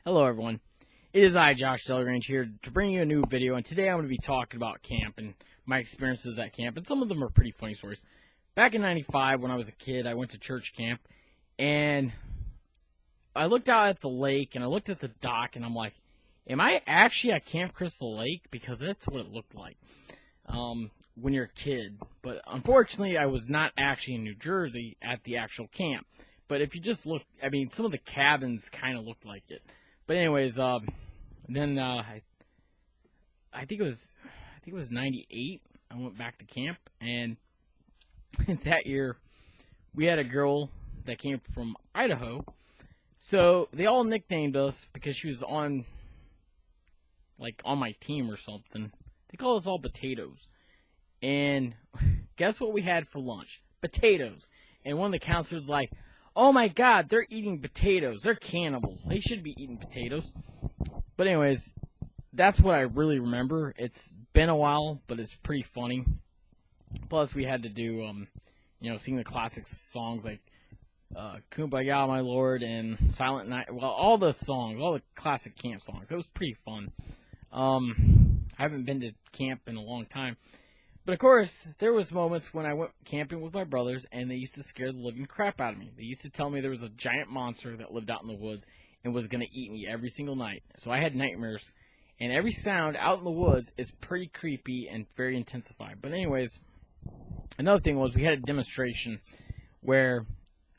Hello everyone, it is I, Josh Delgrange, here to bring you a new video, and today I'm going to be talking about camp and my experiences at camp, and some of them are pretty funny stories. Back in '95, when I was a kid, I went to church camp, and I looked out at the lake, and I looked at the dock, and I'm like, am I actually at Camp Crystal Lake? Because that's what it looked like when you're a kid. But unfortunately, I was not actually in New Jersey at the actual camp. But if you just look, I mean, some of the cabins kind of looked like it. But anyways, then I think it was '98. I went back to camp, and that year we had a girl that came from Idaho. So they all nicknamed us because she was on my team or something. They call us all potatoes. And guess what we had for lunch? Potatoes. And one of the counselors was like, oh my god, they're eating potatoes. They're cannibals. They should be eating potatoes. But anyways, that's what I really remember. It's been a while, but it's pretty funny. Plus, we had to do, sing the classic songs like Kumbaya, My Lord, and Silent Night. Well, all the songs, all the classic camp songs. It was pretty fun. I haven't been to camp in a long time. But of course, there was moments when I went camping with my brothers, and they used to scare the living crap out of me. They used to tell me there was a giant monster that lived out in the woods and was going to eat me every single night. So I had nightmares, and every sound out in the woods is pretty creepy and very intensified. But anyways, another thing was we had a demonstration where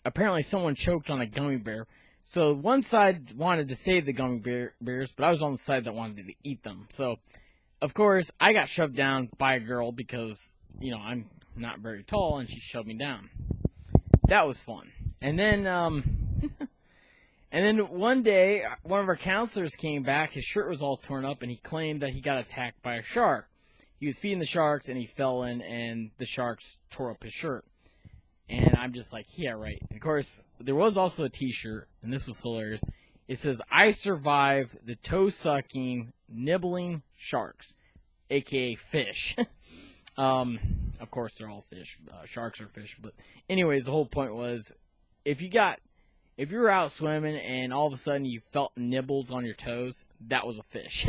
apparently someone choked on a gummy bear. So one side wanted to save the gummy bears, but I was on the side that wanted to eat them. So of course, I got shoved down by a girl because, I'm not very tall, and she shoved me down. That was fun. And then, one day, one of our counselors came back. His shirt was all torn up, and he claimed that he got attacked by a shark. He was feeding the sharks, and he fell in, and the sharks tore up his shirt. And I'm just like, yeah, right. And of course, there was also a T-shirt, and this was hilarious. It says, I survived the toe-sucking, nibbling sharks, a.k.a. fish. Of course, they're all fish. Sharks are fish. But anyways, the whole point was, if you were out swimming and all of a sudden you felt nibbles on your toes, that was a fish.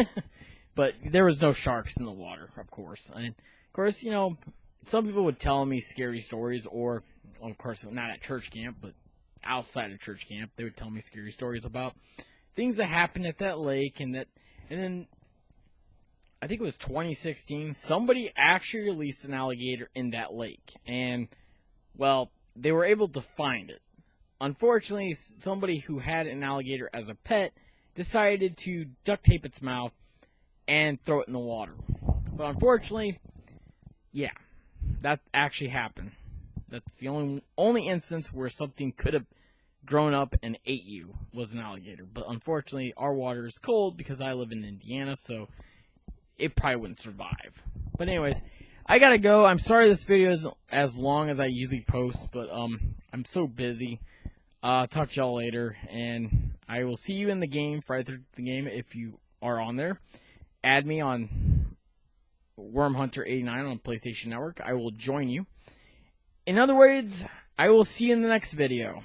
But there was no sharks in the water, of course. And of course, some people would tell me scary stories, or, of course, not at church camp, but outside of church camp, they would tell me scary stories about things that happened at that lake, and then I think it was 2016, somebody actually released an alligator in that lake, and well, they were able to find it. Unfortunately, somebody who had an alligator as a pet decided to duct tape its mouth and throw it in the water. But unfortunately, yeah, that actually happened. That's the only instance where something could have grown up and ate you was an alligator. But unfortunately, our water is cold because I live in Indiana, so it probably wouldn't survive. But anyways, I gotta go. I'm sorry this video isn't as long as I usually post, but I'm so busy. Talk to y'all later, and I will see you in the game, Friday the game, if you are on there. Add me on WormHunter89 on PlayStation Network. I will join you. In other words, I will see you in the next video.